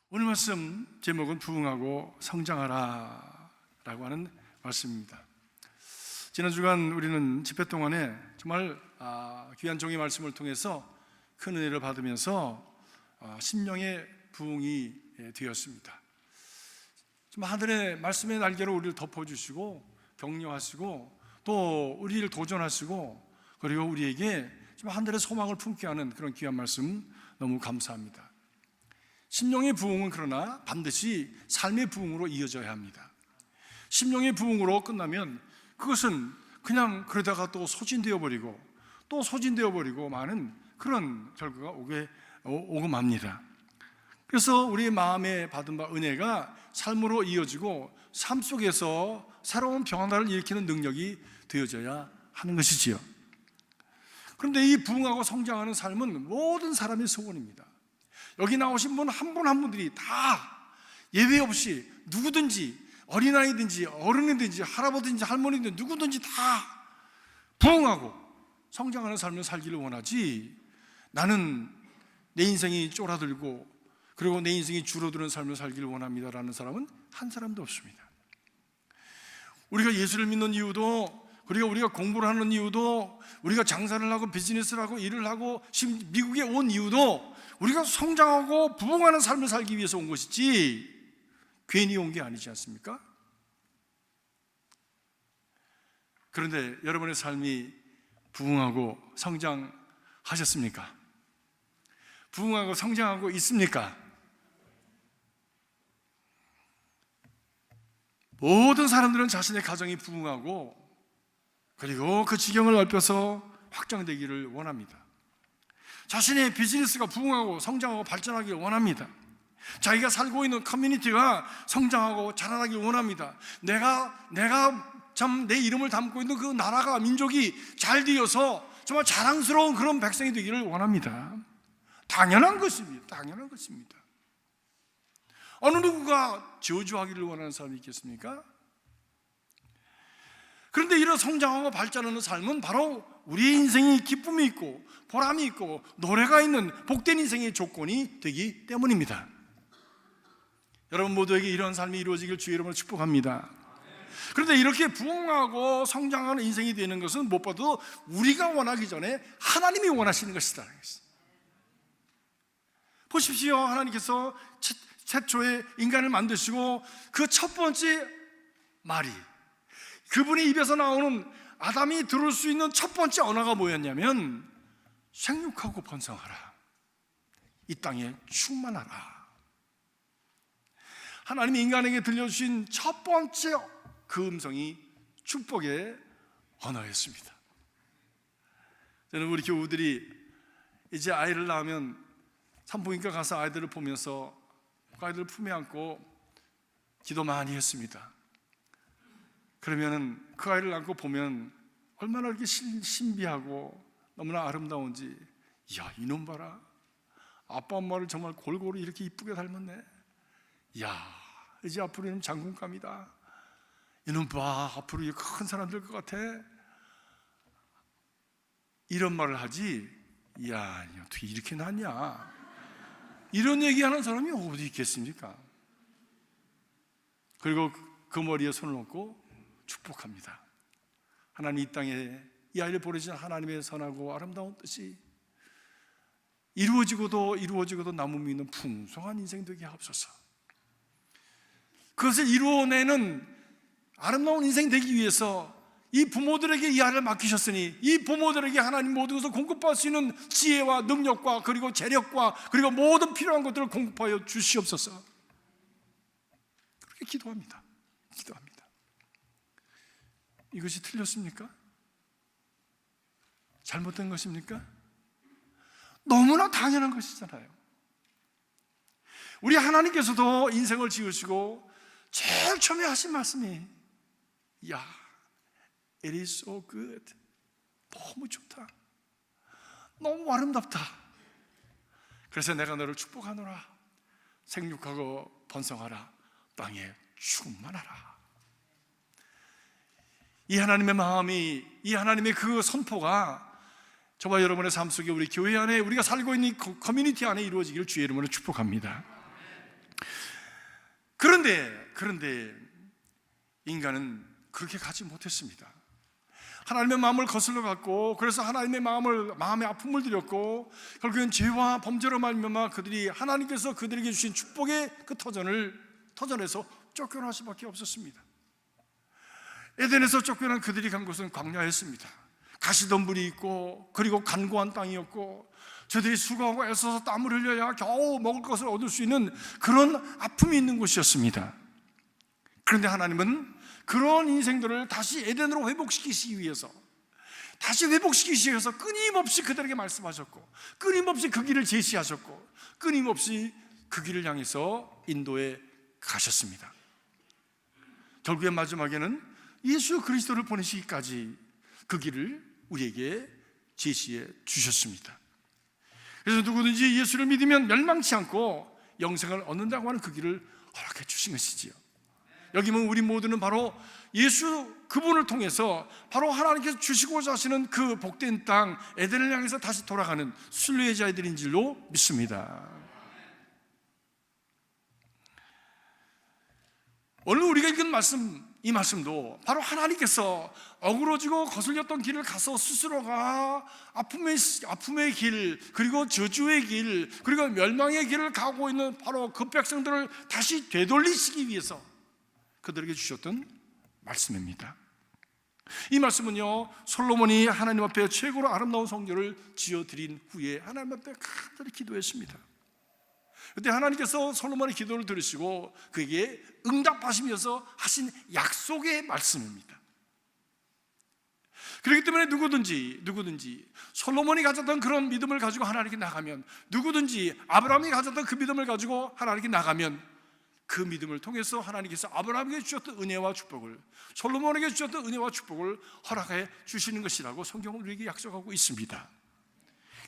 오늘 말씀 제목은 부흥하고 성장하라 라고 하는 말씀입니다. 지난 주간 우리는 집회 동안에 정말 귀한 종의 말씀을 통해서 큰 은혜를 받으면서 심령의 부흥이 되었습니다. 하늘의 말씀의 날개로 우리를 덮어주시고 격려하시고 또 우리를 도전하시고 그리고 우리에게 하늘의 소망을 품게 하는 그런 귀한 말씀 너무 감사합니다. 심령의 부흥은 그러나 반드시 삶의 부흥으로 이어져야 합니다. 심령의 부흥으로 끝나면 그것은 그냥 그러다가 또 소진되어 버리고 또 소진되어 버리고 많은 그런 결과가 오고 맙니다. 그래서 우리 마음에 받은 바 은혜가 삶으로 이어지고 삶 속에서 새로운 변화를 일으키는 능력이 되어져야 하는 것이지요. 그런데 이 부흥하고 성장하는 삶은 모든 사람의 소원입니다. 여기 나오신 분 한 분 한 분들이 다 예외 없이 누구든지 어린아이든지 어른이든지 할아버지든지 할머니든지 누구든지 다 부흥하고 성장하는 삶을 살기를 원하지, 나는 내 인생이 쫄아들고 그리고 내 인생이 줄어드는 삶을 살기를 원합니다라는 사람은 한 사람도 없습니다. 우리가 예수를 믿는 이유도, 그리고 우리가 공부를 하는 이유도, 우리가 장사를 하고 비즈니스를 하고 일을 하고 미국에 온 이유도 우리가 성장하고 부흥하는 삶을 살기 위해서 온 것이지 괜히 온 게 아니지 않습니까? 그런데 여러분의 삶이 부흥하고 성장하셨습니까? 부흥하고 성장하고 있습니까? 모든 사람들은 자신의 가정이 부흥하고 그리고 그 지경을 넓혀서 확장되기를 원합니다. 자신의 비즈니스가 부흥하고 성장하고 발전하기를 원합니다. 자기가 살고 있는 커뮤니티가 성장하고 자라나기를 원합니다. 내가 참 내 이름을 담고 있는 그 나라가, 민족이 잘 되어서 정말 자랑스러운 그런 백성이 되기를 원합니다. 당연한 것입니다. 당연한 것입니다. 어느 누구가 저주하기를 원하는 사람이 있겠습니까? 그런데 이런 성장하고 발전하는 삶은 바로 우리의 인생이 기쁨이 있고 보람이 있고 노래가 있는 복된 인생의 조건이 되기 때문입니다. 여러분 모두에게 이런 삶이 이루어지길 주의 이름으로 축복합니다. 그런데 이렇게 부흥하고 성장하는 인생이 되는 것은 무엇보다도 우리가 원하기 전에 하나님이 원하시는 것이다. 보십시오. 하나님께서 최초에 인간을 만드시고 그 첫 번째 말이, 그분의 입에서 나오는 아담이 들을 수 있는 첫 번째 언어가 뭐였냐면 생육하고 번성하라, 이 땅에 충만하라. 하나님이 인간에게 들려주신 첫 번째 그 음성이 축복의 언어였습니다. 저는 우리 교우들이 이제 아이를 낳으면 산부인과 가서 아이들을 보면서 그 아이들을 품에 안고 기도 많이 했습니다. 그러면은 그 아이를 안고 보면 얼마나 이렇게 신비하고 너무나 아름다운지, 야, 이놈 봐라, 아빠 엄마를 정말 골고루 이렇게 이쁘게 닮았네, 야, 이제 앞으로 이놈 장군감이다, 이놈 봐, 앞으로 큰 사람 될 것 같아, 이런 말을 하지, 야, 어떻게 이렇게 낳냐, 이런 얘기하는 사람이 어디 있겠습니까? 그리고 그 머리에 손을 얹고 축복합니다. 하나님, 이 땅에 이 아이를 보내신 하나님의 선하고 아름다운 뜻이 이루어지고도 남음이 있는 풍성한 인생 되게 하옵소서. 그것을 이루어내는 아름다운 인생 되기 위해서 이 부모들에게 이 아이를 맡기셨으니 이 부모들에게 하나님 모든 것을 공급할 수 있는 지혜와 능력과 그리고 재력과 그리고 모든 필요한 것들을 공급하여 주시옵소서. 그렇게 기도합니다. 이것이 틀렸습니까? 잘못된 것입니까? 너무나 당연한 것이잖아요. 우리 하나님께서도 인생을 지으시고 제일 처음에 하신 말씀이, 야, it is so good, 너무 좋다, 너무 아름답다, 그래서 내가 너를 축복하노라, 생육하고 번성하라, 땅에 충만하라. 이 하나님의 마음이, 이 하나님의 그 선포가 저와 여러분의 삶 속에, 우리 교회 안에, 우리가 살고 있는 커뮤니티 안에 이루어지기를 주의 이름으로 축복합니다. 그런데 인간은 그렇게 가지 못했습니다. 하나님의 마음을 거슬러 갔고, 그래서 하나님의 마음의 아픔을 드렸고, 결국엔 죄와 범죄로 말미암아 그들이 하나님께서 그들에게 주신 축복의 그 터전에서 쫓겨날 수밖에 없었습니다. 에덴에서 쫓겨난 그들이 간 곳은 광야였습니다. 가시덤불이 있고, 그리고 간고한 땅이었고, 저들이 수고하고 애써서 땀을 흘려야 겨우 먹을 것을 얻을 수 있는 그런 아픔이 있는 곳이었습니다. 그런데 하나님은 그런 인생들을 다시 에덴으로 회복시키시기 위해서 끊임없이 그들에게 말씀하셨고, 끊임없이 그 길을 제시하셨고, 끊임없이 그 길을 향해서 인도해 가셨습니다. 결국엔 마지막에는 예수 그리스도를 보내시기까지 그 길을 우리에게 제시해 주셨습니다. 그래서 누구든지 예수를 믿으면 멸망치 않고 영생을 얻는다고 하는 그 길을 허락해 주신 것이지요. 여기 보면 우리 모두는 바로 예수 그분을 통해서 바로 하나님께서 주시고자 하시는 그 복된 땅 에덴을 향해서 다시 돌아가는 순례의 자들인 줄로 믿습니다. 오늘 우리가 읽은 이 말씀도 바로 하나님께서 어그러지고 거슬렸던 길을 가서 스스로가 아픔의 길, 그리고 저주의 길, 그리고 멸망의 길을 가고 있는 바로 그 백성들을 다시 되돌리시기 위해서 그들에게 주셨던 말씀입니다. 이 말씀은요, 솔로몬이 하나님 앞에 최고로 아름다운 성전을 지어드린 후에 하나님 앞에 간절히 기도했습니다. 그때 하나님께서 솔로몬의 기도를 들으시고 그에게 응답하시면서 하신 약속의 말씀입니다. 그렇기 때문에 누구든지 솔로몬이 가졌던 그런 믿음을 가지고 하나님께 나가면, 누구든지 아브라함이 가졌던 그 믿음을 가지고 하나님께 나가면, 그 믿음을 통해서 하나님께서 아브라함에게 주셨던 은혜와 축복을, 솔로몬에게 주셨던 은혜와 축복을 허락해 주시는 것이라고 성경은 우리에게 약속하고 있습니다.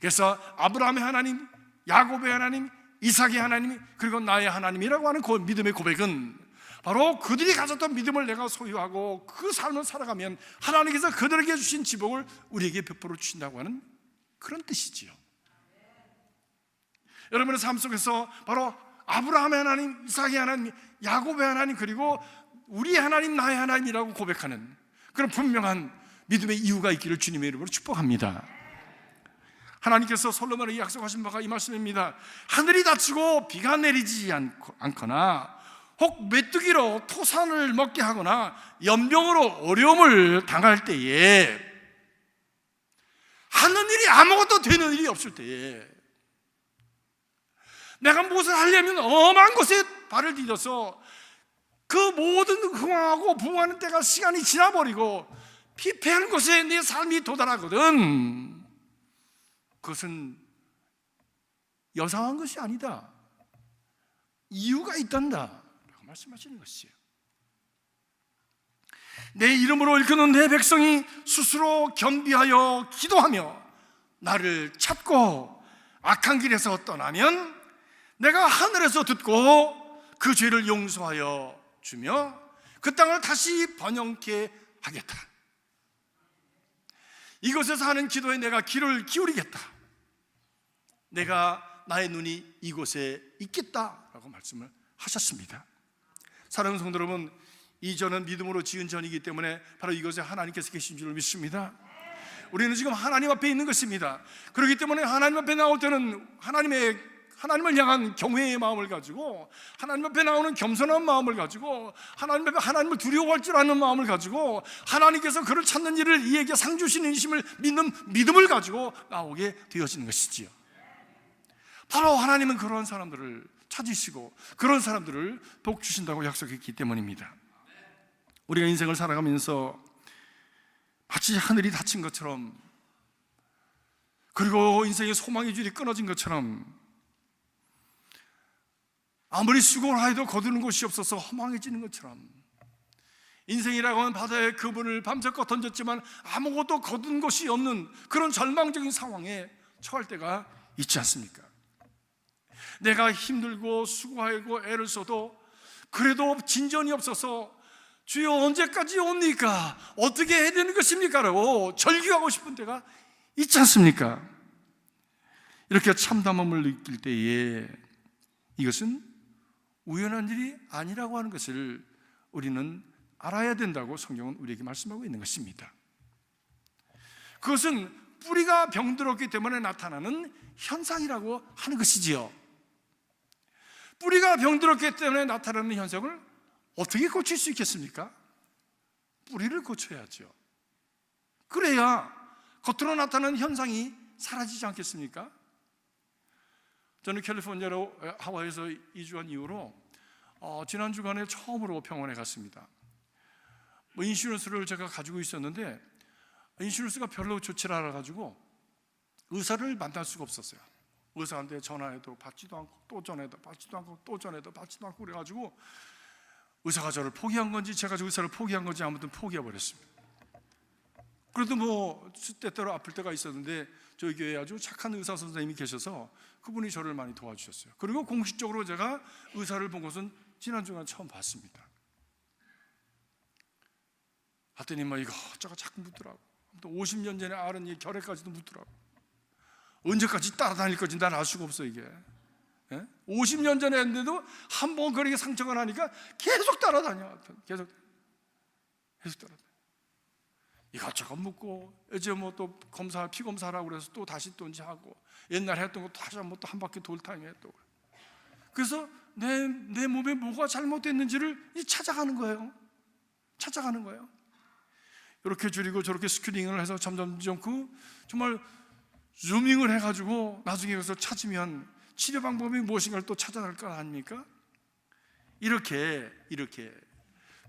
그래서 아브라함의 하나님, 야곱의 하나님, 이삭의 하나님, 그리고 나의 하나님이라고 하는 그 믿음의 고백은 바로 그들이 가졌던 믿음을 내가 소유하고 그 삶을 살아가면 하나님께서 그들에게 주신 지복을 우리에게 베풀어 주신다고 하는 그런 뜻이지요. 여러분의 삶 속에서 바로 아브라함의 하나님, 이삭의 하나님, 야곱의 하나님, 그리고 우리 하나님, 나의 하나님이라고 고백하는 그런 분명한 믿음의 이유가 있기를 주님의 이름으로 축복합니다. 하나님께서 솔로몬에게 약속하신 바가 이 말씀입니다. 하늘이 닫히고 비가 내리지 않거나 혹 메뚜기로 토산을 먹게 하거나 연병으로 어려움을 당할 때에, 하는 일이 아무것도 되는 일이 없을 때에, 내가 무엇을 하려면 엄한 곳에 발을 디뎌서 그 모든 흥황하고 부흥하는 때가 시간이 지나버리고 피폐한 곳에 내 삶이 도달하거든, 그것은 여상한 것이 아니다, 이유가 있단다 라고 말씀하시는 것이에요. 내 이름으로 일컫는 내 백성이 스스로 겸비하여 기도하며 나를 찾고 악한 길에서 떠나면 내가 하늘에서 듣고 그 죄를 용서하여 주며 그 땅을 다시 번영케 하겠다. 이곳에서 하는 기도에 내가 귀를 기울이겠다. 내가 나의 눈이 이곳에 있겠다라고 말씀을 하셨습니다. 사랑하는 성도 여러분, 이 전은 믿음으로 지은 전이기 때문에 바로 이곳에 하나님께서 계신 줄 믿습니다. 우리는 지금 하나님 앞에 있는 것입니다. 그렇기 때문에 하나님 앞에 나올 때는 하나님을 향한 경외의 마음을 가지고, 하나님 앞에 나오는 겸손한 마음을 가지고, 하나님 앞에 하나님을 두려워할 줄 아는 마음을 가지고, 하나님께서 그를 찾는 일을 이에게 상 주시는 이심을 믿는 믿음을 가지고 나오게 되어지는 것이지요. 바로 하나님은 그러한 사람들을 찾으시고 그런 사람들을 복 주신다고 약속했기 때문입니다. 우리가 인생을 살아가면서 마치 하늘이 닫힌 것처럼, 그리고 인생의 소망의 줄이 끊어진 것처럼, 아무리 수고를 하여도 거두는 곳이 없어서 허망해지는 것처럼, 인생이라고 하는 바다에 그분을 밤새껏 던졌지만 아무것도 거둔 것이 없는 그런 절망적인 상황에 처할 때가 있지 않습니까? 내가 힘들고 수고하고 애를 써도 그래도 진전이 없어서 주여 언제까지 옵니까? 어떻게 해야 되는 것입니까? 라고 절규하고 싶은 때가 있지 않습니까? 이렇게 참담함을 느낄 때에 이것은 우연한 일이 아니라고 하는 것을 우리는 알아야 된다고 성경은 우리에게 말씀하고 있는 것입니다. 그것은 뿌리가 병들었기 때문에 나타나는 현상이라고 하는 것이지요. 뿌리가 병들었기 때문에 나타나는 현상을 어떻게 고칠 수 있겠습니까? 뿌리를 고쳐야죠. 그래야 겉으로 나타나는 현상이 사라지지 않겠습니까? 저는 캘리포니아로 하와이에서 이주한 이후로 지난 주간에 처음으로 병원에 갔습니다. 인슈런스를 제가 가지고 있었는데 인슈런스가 별로 좋지 않아가지고 의사를 만날 수가 없었어요. 의사한테 전화해도 받지도 않고 또 전화해도 받지도 않고 또 전화해도 받지도 않고 그래가지고 의사가 저를 포기한 건지 제가 의사를 포기한 건지 아무튼 포기해버렸습니다. 그래도 때때로 아플 때가 있었는데 저희 교회에 아주 착한 의사 선생님이 계셔서 그분이 저를 많이 도와주셨어요. 그리고 공식적으로 제가 의사를 본 것은 지난주간 처음 봤습니다. 하더니 이것저것 자꾸 묻더라고. 또 50년 전에 앓은 이 결핵까지도 묻더라고. 언제까지 따라다닐 건지 난 알 수가 없어 이게. 50년 전에 했는데도 한 번 그렇게 상처가 나니까 계속 따라다녀. 계속 따라다녀. 이것저것 묻고 이제 또 검사 피 검사라고 그래서 또 다시 또 이제 하고 옛날에 했던 거 다시 한번 또 한 바퀴 돌타임에 또. 그래서 내 몸에 뭐가 잘못됐는지를 찾아가는 거예요. 이렇게 줄이고 저렇게 스크린을 해서 점점 정말 즈밍을 해가지고 나중에 여기서 찾으면 치료 방법이 무엇인가를 또 찾아낼 거 아닙니까? 이렇게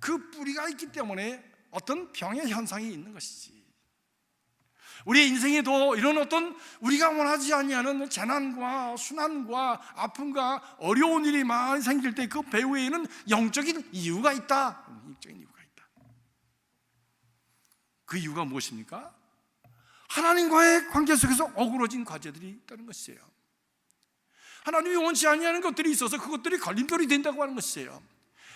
그 뿌리가 있기 때문에 어떤 병의 현상이 있는 것이지. 우리의 인생에도 이런 어떤 우리가 원하지 아니하는 재난과 순환과 아픔과 어려운 일이 많이 생길 때 그 배후에는 영적인 이유가 있다. 그 이유가 무엇입니까? 하나님과의 관계 속에서 어그러진 과제들이 있다는 것이에요. 하나님이 원치 아니하는 것들이 있어서 그것들이 걸림돌이 된다고 하는 것이에요.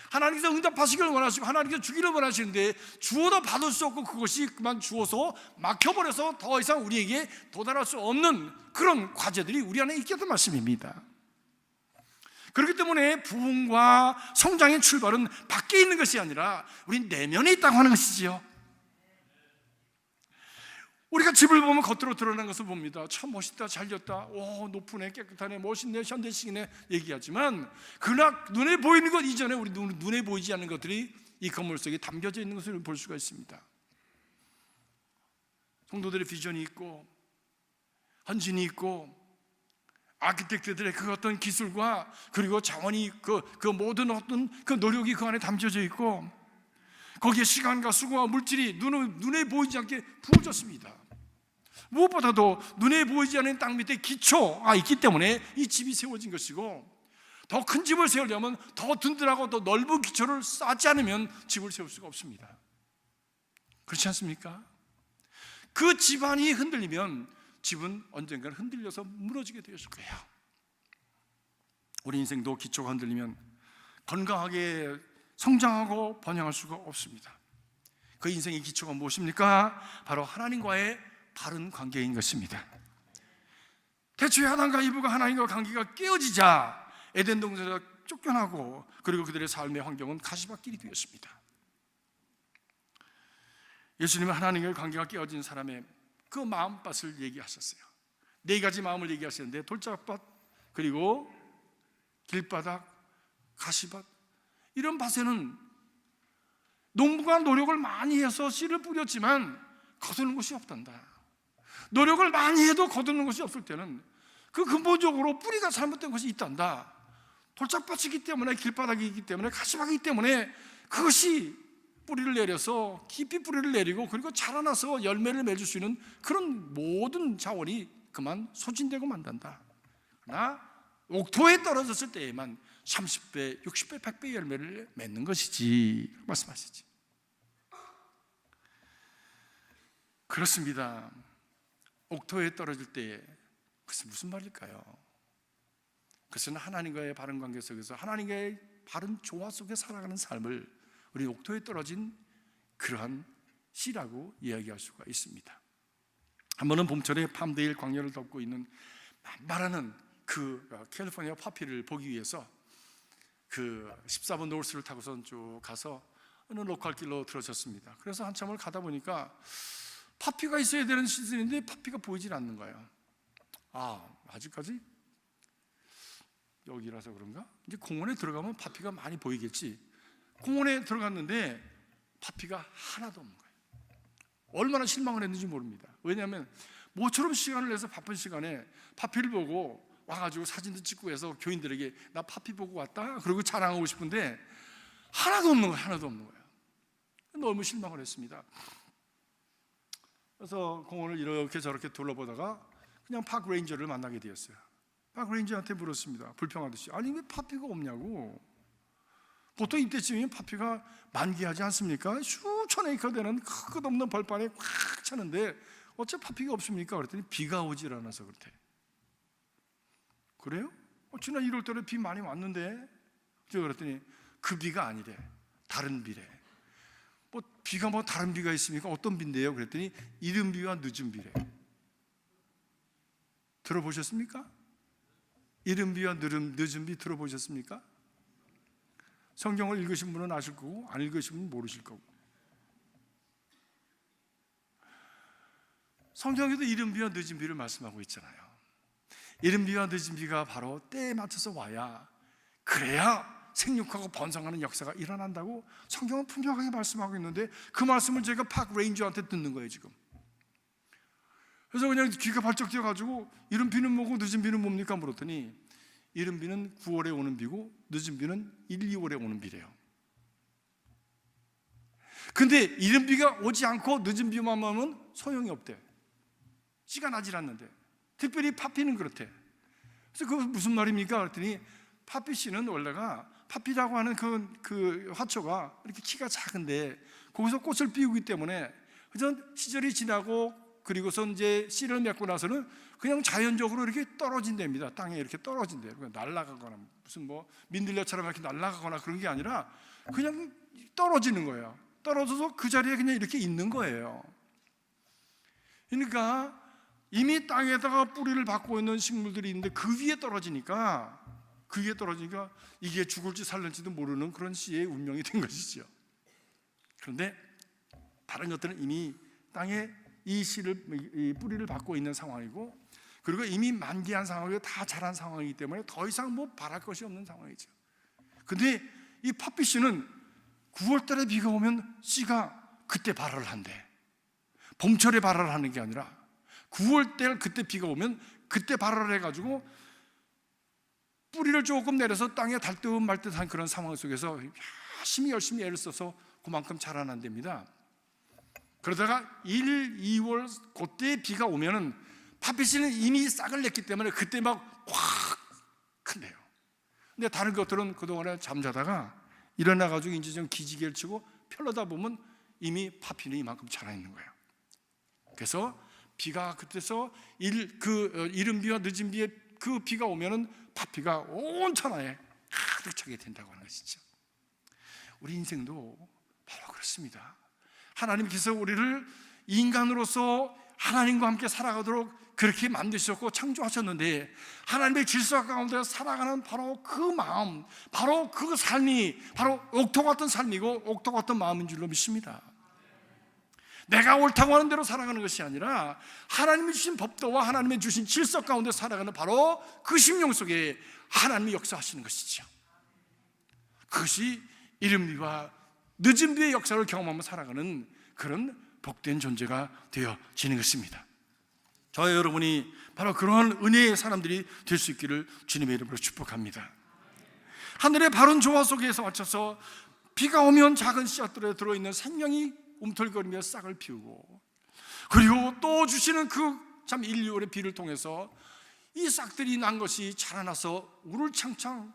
하나님께서 응답하시기를 원하시고 하나님께서 주기를 원하시는데 주어도 받을 수 없고 그것이 그만 주어서 막혀버려서 더 이상 우리에게 도달할 수 없는 그런 과제들이 우리 안에 있겠다는 말씀입니다. 그렇기 때문에 부흥과 성장의 출발은 밖에 있는 것이 아니라 우리 내면에 있다고 하는 것이지요. 우리가 집을 보면 겉으로 드러난 것을 봅니다. 참 멋있다, 잘졌다, 오 높으네, 깨끗하네, 멋있네, 현대식이네 얘기하지만 그러나 눈에 보이는 것 이전에 우리 눈에 보이지 않는 것들이 이 건물 속에 담겨져 있는 것을 볼 수가 있습니다. 성도들의 비전이 있고 헌신이 있고 아키텍트들의 그 어떤 기술과 그리고 자원이 그 모든 어떤 그 노력이 그 안에 담겨져 있고 거기에 시간과 수고와 물질이 눈에 보이지 않게 부어졌습니다. 무엇보다도 눈에 보이지 않는 땅 밑에 기초가 있기 때문에 이 집이 세워진 것이고 더 큰 집을 세우려면 더 든든하고 더 넓은 기초를 쌓지 않으면 집을 세울 수가 없습니다. 그렇지 않습니까? 그 집안이 흔들리면 집은 언젠가는 흔들려서 무너지게 되었을 거예요. 우리 인생도 기초가 흔들리면 건강하게 성장하고 번영할 수가 없습니다. 그 인생의 기초가 무엇입니까? 바로 하나님과의 바른 관계인 것입니다. 태초에 아담과 이브가 하나님과 관계가 깨어지자 에덴 동산에서 쫓겨나고 그리고 그들의 삶의 환경은 가시밭길이 되었습니다. 예수님은 하나님과의 관계가 깨어진 사람의 그 마음밭을 얘기하셨어요. 4가지 마음을 얘기하셨는데 돌짝밭, 그리고 길바닥, 가시밭. 이런 밭에는 농부가 노력을 많이 해서 씨를 뿌렸지만 거두는 것이 없단다. 노력을 많이 해도 거두는 것이 없을 때는 그 근본적으로 뿌리가 잘못된 것이 있단다. 돌짝밭이기 때문에 길바닥이기 때문에 가시밭이기 때문에 그것이 뿌리를 내려서 깊이 뿌리를 내리고 그리고 자라나서 열매를 맺을 수 있는 그런 모든 자원이 그만 소진되고 만단다. 그러나 옥토에 떨어졌을 때에만 30배, 60배, 100배 열매를 맺는 것이지 말씀하시지. 그렇습니다. 옥토에 떨어질 때 그것은 무슨 말일까요? 그것은 하나님과의 바른 관계 속에서 하나님과의 바른 조화 속에 살아가는 삶을 우리 옥토에 떨어진 그러한 씨라고 이야기할 수가 있습니다. 한 번은 봄철에 팜데일 광야를 덮고 있는 만발하는 그 캘리포니아 파피를 보기 위해서 그 14번 노스를 타고선 쭉 가서 어느 로컬 길로 들어섰습니다. 그래서 한참을 가다 보니까 파피가 있어야 되는 시즌인데 파피가 보이질 않는 거예요. 아직까지 여기라서 그런가? 이제 공원에 들어가면 파피가 많이 보이겠지. 공원에 들어갔는데 파피가 하나도 없는 거예요. 얼마나 실망을 했는지 모릅니다. 왜냐하면 모처럼 시간을 내서 바쁜 시간에 파피를 보고 와가지고 사진도 찍고 해서 교인들에게 나 파피 보고 왔다 그러고 자랑하고 싶은데 하나도 없는 거예요. 하나도 없는 거예요. 너무 실망을 했습니다. 그래서 공원을 이렇게 저렇게 둘러보다가 그냥 파크 레인저를 만나게 되었어요. 파크 레인저한테 물었습니다. 불평하듯이, 아니 왜 파피가 없냐고. 보통 이때쯤이면 파피가 만개하지 않습니까? 수천 에이커 되는 끝없는 벌판에 꽉 차는데 어째 파피가 없습니까? 그랬더니 비가 오질 않아서 그렇대. 그래요? 지난 1월달에 비 많이 왔는데. 제가 그랬더니 그 비가 아니래. 다른 비래. 비가 다른 비가 있습니까? 어떤 비인데요? 그랬더니 이른 비와 늦은 비래. 들어보셨습니까? 이른 비와 늦은 비 들어보셨습니까? 성경을 읽으신 분은 아실 거고 안 읽으신 분은 모르실 거고. 성경에도 이른 비와 늦은 비를 말씀하고 있잖아요. 이른 비와 늦은 비가 바로 때에 맞춰서 와야, 그래야 생육하고 번성하는 역사가 일어난다고 성경은 분명하게 말씀하고 있는데, 그 말씀을 제가 파크 레인저한테 듣는 거예요 지금. 그래서 그냥 귀가 발쩍 뛰어가지고 이른 비는 뭐고 늦은 비는 뭡니까 물었더니, 이른 비는 9월에 오는 비고 늦은 비는 1, 2월에 오는 비래요. 근데 이른 비가 오지 않고 늦은 비만 오면 소용이 없대. 씨가 나질 않는데. 특별히 파피는 그렇대. 그래서 그거 무슨 말입니까? 그랬더니 파피 씨는 원래가, 파피라고 하는 그 화초가 이렇게 키가 작은데 거기서 꽃을 피우기 때문에 그래서 시절이 지나고 그리고서 이제 씨를 맺고 나서는 그냥 자연적으로 이렇게 떨어진답니다. 땅에 이렇게 떨어진대요. 날아가거나 무슨 민들레처럼 이렇게 날아가거나 그런 게 아니라 그냥 떨어지는 거예요. 떨어져서 그 자리에 그냥 이렇게 있는 거예요. 그러니까 이미 땅에다가 뿌리를 받고 있는 식물들이 있는데 그 위에 떨어지니까 이게 죽을지 살릴지도 모르는 그런 씨의 운명이 된 것이죠. 그런데 다른 것들은 이미 땅에 이 뿌리를 받고 있는 상황이고, 그리고 이미 만개한 상황이고 다 자란 상황이기 때문에 더 이상 바랄 것이 없는 상황이죠. 근데 이 파피 씨는 9월 달에 비가 오면 씨가 그때 발화를 한대. 봄철에 발화를 하는 게 아니라 9월 달 그때 비가 오면 그때 발화를 해가지고 뿌리를 조금 내려서 땅에 닿듯 말듯한 그런 상황 속에서 열심히 애를 써서 그만큼 자라난답니다. 그러다가 1, 2월 그때 비가 오면은 파피씨는 이미 싹을 냈기 때문에 그때 막 확 큰대요. 근데 다른 것들은 그동안에 잠자다가 일어나가지고 이제 좀 기지개를 치고 펴려다 보면 이미 파피는 이만큼 자라 있는 거예요. 그래서 비가 그때서 이른 비와 늦은 비에 그 비가 오면은 파피가 온 천하에 가득 차게 된다고 하는 것이죠. 우리 인생도 바로 그렇습니다. 하나님께서 우리를 인간으로서 하나님과 함께 살아가도록 그렇게 만드셨고 창조하셨는데, 하나님의 질서 가운데 살아가는 바로 그 마음, 바로 그 삶이 바로 옥토 같은 삶이고 옥토 같은 마음인 줄로 믿습니다. 내가 옳다고 하는 대로 살아가는 것이 아니라 하나님이 주신 법도와 하나님이 주신 질서 가운데 살아가는 바로 그 심령 속에 하나님이 역사하시는 것이죠. 그것이 이른 비와 늦은 비의 역사를 경험하며 살아가는 그런 복된 존재가 되어지는 것입니다. 저와 여러분이 바로 그러한 은혜의 사람들이 될 수 있기를 주님의 이름으로 축복합니다. 하늘의 바른 조화 속에서 맞춰서 비가 오면 작은 씨앗들에 들어있는 생명이 움틀거리며 싹을 피우고, 그리고 또 주시는 그 참 1, 2월의 비를 통해서 이 싹들이 난 것이 자라나서 우르창창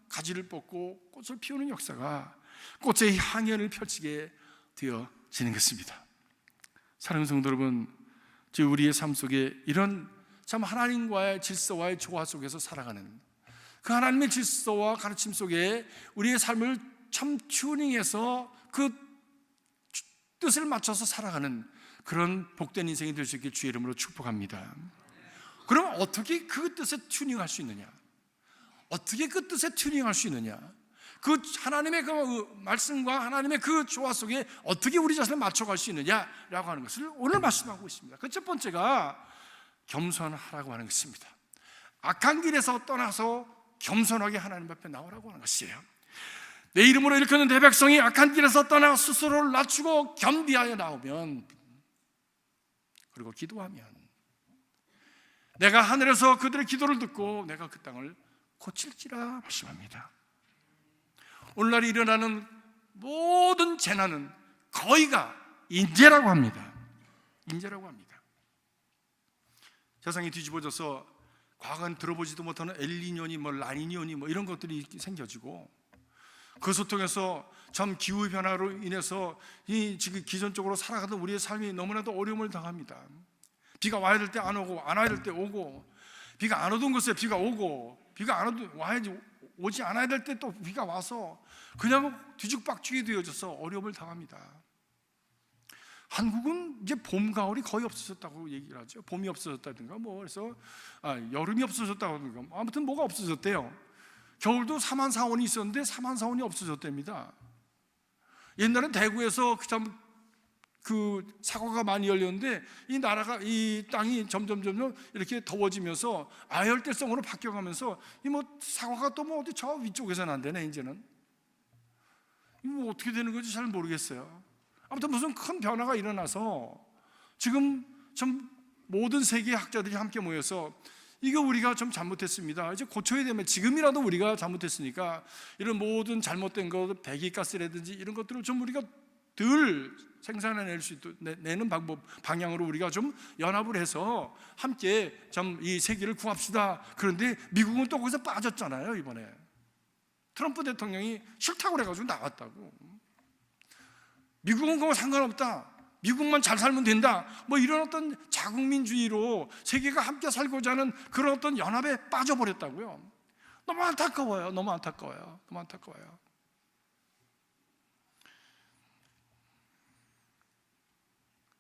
가지를 뻗고 꽃을 피우는 역사가 꽃의 향연을 펼치게 되어지는 것입니다. 사랑하는 성도 여러분, 우리의 삶 속에 이런 참 하나님과의 질서와의 조화 속에서 살아가는 그 하나님의 질서와 가르침 속에 우리의 삶을 참 튜닝해서 그 뜻을 맞춰서 살아가는 그런 복된 인생이 될 수 있길 주의 이름으로 축복합니다. 그럼 어떻게 그 뜻에 튜닝할 수 있느냐? 어떻게 그 뜻에 튜닝할 수 있느냐? 그 하나님의 그 말씀과 하나님의 그 조화 속에 어떻게 우리 자신을 맞춰갈 수 있느냐라고 하는 것을 오늘 말씀하고 있습니다. 그 첫 번째가 겸손하라고 하는 것입니다. 악한 길에서 떠나서 겸손하게 하나님 앞에 나오라고 하는 것이에요. 내 이름으로 일컫는 내 백성이 악한 길에서 떠나 스스로를 낮추고 겸비하여 나오면, 그리고 기도하면 내가 하늘에서 그들의 기도를 듣고 내가 그 땅을 고칠지라 말씀합니다. 오늘날 일어나는 모든 재난은 거의가 인재라고 합니다. 인재라고 합니다. 세상이 뒤집어져서 과거엔 들어보지도 못하는 엘니뇨니 라니뇨니 이런 것들이 생겨지고, 그것을 통해서 참 기후 변화로 인해서 이 지금 기존적으로 살아가던 우리의 삶이 너무나도 어려움을 당합니다. 비가 와야 될 때 안 오고, 안 와야 될 때 오고, 비가 안 오던 곳에 비가 오고, 비가 안 와야지, 오지 않아야 될 때 또 비가 와서 그냥 뒤죽박죽이 되어져서 어려움을 당합니다. 한국은 이제 봄, 가을이 거의 없어졌다고 얘기를 하죠. 봄이 없어졌다든가 그래서 여름이 없어졌다든가 아무튼 뭐가 없어졌대요. 겨울도 사만사원이 있었는데 사만사원이 없어졌답니다. 옛날엔 대구에서 그 사과가 많이 열렸는데 이 땅이 점점 이렇게 더워지면서 아열대성으로 바뀌어가면서 사과가 또 어디 저 위쪽에서는 안 되네. 이제는 이거 어떻게 되는 건지 잘 모르겠어요. 아무튼 무슨 큰 변화가 일어나서 지금 좀 모든 세계 학자들이 함께 모여서 이거 우리가 좀 잘못했습니다. 이제 고쳐야 되면 지금이라도 우리가 잘못했으니까 이런 모든 잘못된 것, 배기가스라든지 이런 것들을 좀 우리가 덜 생산해낼 수 있도록 내는 방향으로 우리가 좀 연합을 해서 함께 좀 이 세계를 구합시다. 그런데 미국은 또 거기서 빠졌잖아요. 이번에 트럼프 대통령이 싫다고 그래가지고 나왔다고. 미국은 그거 상관없다, 미국만 잘 살면 된다, 이런 어떤 자국민주의로 세계가 함께 살고자 하는 그런 어떤 연합에 빠져버렸다고요. 너무 안타까워요. 너무 안타까워요. 너무 안타까워요.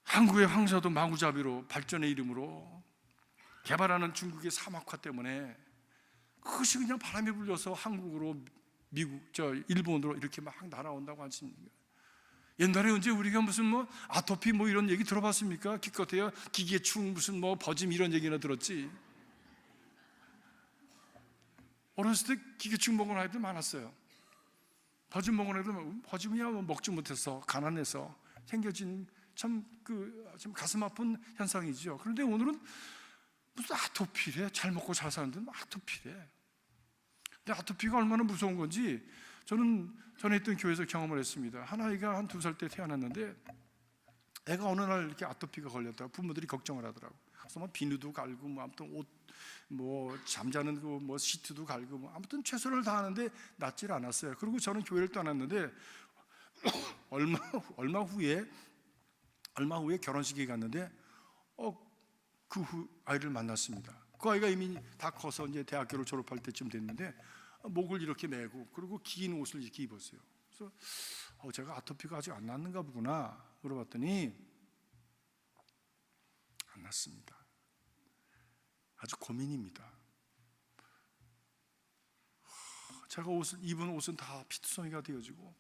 한국의 황사도 마구잡이로 발전의 이름으로 개발하는 중국의 사막화 때문에 그것이 그냥 바람이 불려서 한국으로 일본으로 이렇게 막 날아온다고 하십니까? 옛날에 언제 우리가 무슨 아토피 이런 얘기 들어봤습니까? 기껏해야 기계충 무슨 버짐 이런 얘기나 들었지. 어렸을 때 기계충 먹은 아이들 많았어요. 버짐 먹은 아이들, 버짐이야 먹지 못해서 가난해서 생겨진 참 가슴 아픈 현상이죠. 그런데 오늘은 무슨 아토피래, 잘 먹고 잘 사는데 아토피래. 근데 아토피가 얼마나 무서운 건지 저는 전에 있던 교회에서 경험을 했습니다. 한 아이가 한 2살 때 태어났는데 애가 어느 날 이렇게 아토피가 걸렸다고 부모들이 걱정을 하더라고. 그래서 비누도 갈고 아무튼 옷 잠자는 시트도 갈고 아무튼 최선을 다하는데 낫질 않았어요. 그리고 저는 교회를 떠났는데 얼마 후에 결혼식에 갔는데 그 후 아이를 만났습니다. 그 아이가 이미 다 커서 이제 대학교를 졸업할 때쯤 됐는데 목을 이렇게 메고 그리고 긴 옷을 이렇게 입었어요. 그래서 제가 아토피가 아직 안 났는가 보구나 물어봤더니 안 났습니다. 아주 고민입니다. 제가 입은 옷은 다 피투성이가 되어지고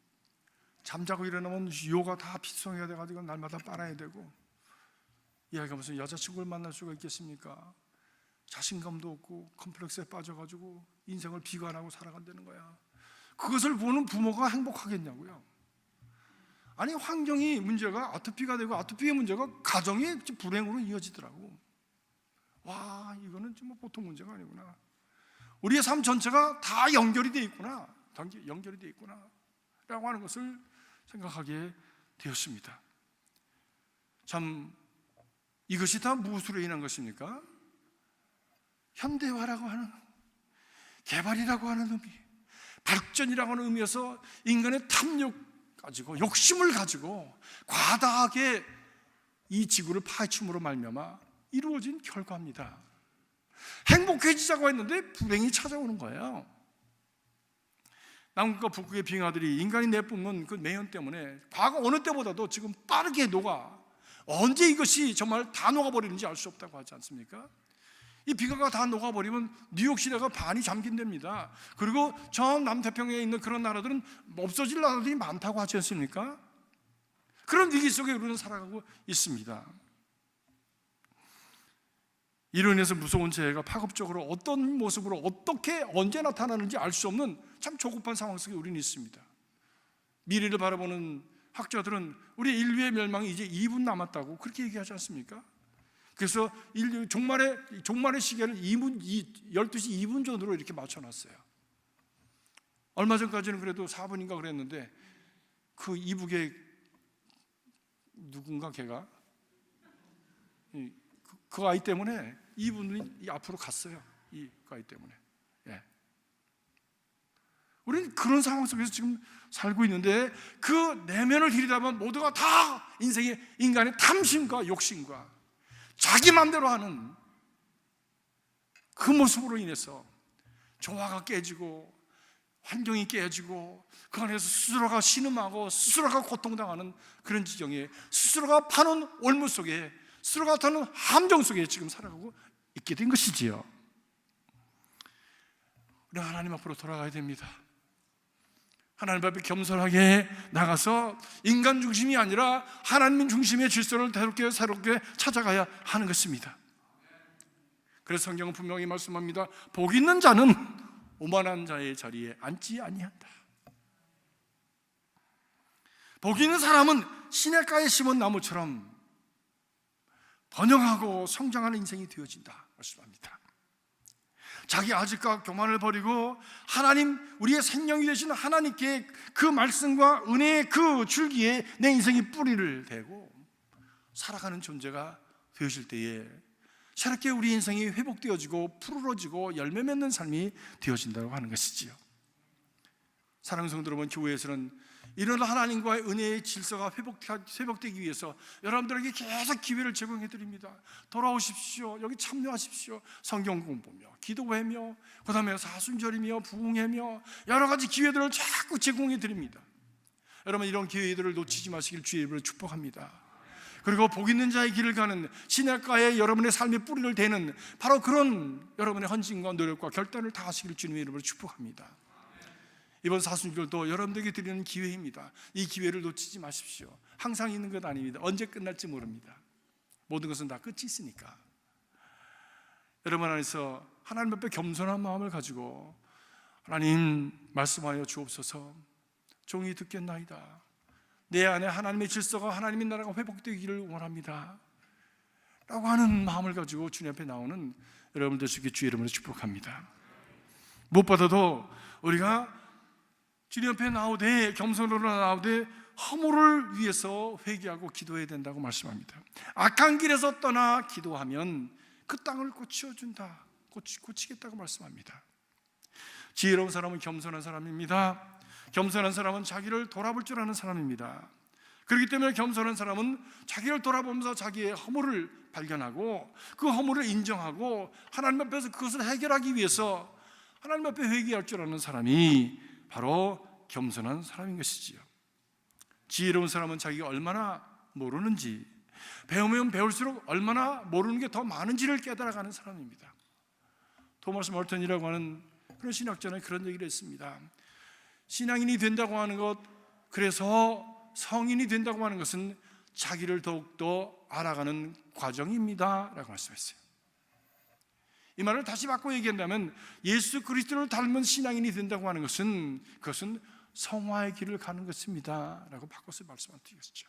잠자고 일어나면 유효가 다 피투성이가 돼가지고 날마다 빨아야 되고, 이 아이가 무슨 여자친구를 만날 수가 있겠습니까? 자신감도 없고 컴플렉스에 빠져가지고 인생을 비관하고 살아간다는 거야. 그것을 보는 부모가 행복하겠냐고요. 아니 환경이 문제가 아토피가 되고 아토피의 문제가 가정의 불행으로 이어지더라고. 와, 이거는 정말 보통 문제가 아니구나. 우리의 삶 전체가 다 연결이 돼 있구나, 연결이 돼 있구나 라고 하는 것을 생각하게 되었습니다. 참 이것이 다 무엇으로 인한 것입니까? 현대화라고 하는, 개발이라고 하는 의미, 발전이라고 하는 의미에서 인간의 탐욕 가지고 욕심을 가지고 과다하게 이 지구를 파헤침으로 말미암아 이루어진 결과입니다. 행복해지자고 했는데 불행이 찾아오는 거예요. 남극과 북극의 빙하들이 인간이 내뿜는 그 매연 때문에 과거 어느 때보다도 지금 빠르게 녹아 언제 이것이 정말 다 녹아버리는지 알 수 없다고 하지 않습니까? 이 비가가 다 녹아버리면 뉴욕 시내가 반이 잠긴답니다. 그리고 저 남태평양에 있는 그런 나라들은 없어질 나라들이 많다고 하지 않습니까? 그런 위기 속에 우리는 살아가고 있습니다. 이로 인해서 무서운 재해가 파급적으로 어떤 모습으로 어떻게 언제 나타나는지 알 수 없는 참 조급한 상황 속에 우리는 있습니다. 미래를 바라보는 학자들은 우리 인류의 멸망이 이제 2분 남았다고 그렇게 얘기하지 않습니까? 그래서 인류 종말의 시계를 12시 2분 전으로 이렇게 맞춰놨어요. 얼마 전까지는 그래도 4분인가 그랬는데 그 이북의 누군가 걔가 그 아이 때문에 2분이 앞으로 갔어요. 이 아이 때문에. 예. 우리는 그런 상황 속에서 지금 살고 있는데 그 내면을 들이다보면 모두가 다 인간의 탐심과 욕심과 자기 마음대로 하는 그 모습으로 인해서 조화가 깨지고 환경이 깨지고 그 안에서 스스로가 신음하고 스스로가 고통당하는 그런 지경에 스스로가 파는 올무 속에 스스로가 타는 함정 속에 지금 살아가고 있게 된 것이지요. 우리 하나님 앞으로 돌아가야 됩니다. 하나님 앞에 겸손하게 나가서 인간 중심이 아니라 하나님 중심의 질서를 새롭게 찾아가야 하는 것입니다. 그래서 성경은 분명히 말씀합니다. 복 있는 자는 오만한 자의 자리에 앉지 아니한다. 복 있는 사람은 시냇가에 심은 나무처럼 번영하고 성장하는 인생이 되어진다 말씀합니다. 자기 아집과 교만을 버리고 하나님, 우리의 생명이 되신 하나님께 그 말씀과 은혜의 그 줄기에 내 인생이 뿌리를 대고 살아가는 존재가 되어질 때에 새롭게 우리 인생이 회복되어지고 푸르러지고 열매 맺는 삶이 되어진다고 하는 것이지요. 사랑하는 성도 여러분, 교회에서는 이런 하나님과의 은혜의 질서가 회복되기 위해서 여러분들에게 계속 기회를 제공해 드립니다. 돌아오십시오. 여기 참여하십시오. 성경 공부며 기도회며 그 다음에 사순절이며 부흥회며 여러 가지 기회들을 자꾸 제공해 드립니다. 여러분, 이런 기회들을 놓치지 마시길 주의 이름으로 축복합니다. 그리고 복 있는 자의 길을 가는 시냇가에 여러분의 삶의 뿌리를 대는 바로 그런 여러분의 헌신과 노력과 결단을 다하시길 주님의 이름으로 축복합니다. 이번 사순절도 여러분들에게 드리는 기회입니다. 이 기회를 놓치지 마십시오. 항상 있는 것 아닙니다. 언제 끝날지 모릅니다. 모든 것은 다 끝이 있으니까. 여러분 안에서 하나님 앞에 겸손한 마음을 가지고 하나님 말씀하여 주옵소서. 종이 듣겠나이다. 내 안에 하나님의 질서가 하나님의 나라가 회복되기를 원합니다 라고 하는 마음을 가지고 주님 앞에 나오는 여러분들 되시길 주의 이름으로 축복합니다. 무엇보다도 우리가 주님 앞에 나오되 겸손으로 나오되 허물을 위해서 회개하고 기도해야 된다고 말씀합니다. 악한 길에서 떠나 기도하면 그 땅을 고치어준다, 고치겠다고 말씀합니다. 지혜로운 사람은 겸손한 사람입니다. 겸손한 사람은 자기를 돌아볼 줄 아는 사람입니다. 그렇기 때문에 겸손한 사람은 자기를 돌아보면서 자기의 허물을 발견하고 그 허물을 인정하고 하나님 앞에서 그것을 해결하기 위해서 하나님 앞에 회개할 줄 아는 사람이 바로 겸손한 사람인 것이지요. 지혜로운 사람은 자기가 얼마나 모르는지, 배우면 배울수록 얼마나 모르는 게 더 많은지를 깨달아가는 사람입니다. 토마스 멀턴이라고 하는 그런 신학자는 그런 얘기를 했습니다. 신앙인이 된다고 하는 것, 그래서 성인이 된다고 하는 것은 자기를 더욱더 알아가는 과정입니다 라고 말씀했어요. 이 말을 다시 바꿔 얘기한다면 예수 그리스도를 닮은 신앙인이 된다고 하는 것은 그것은 성화의 길을 가는 것입니다 라고 바꿔서 말씀드렸죠.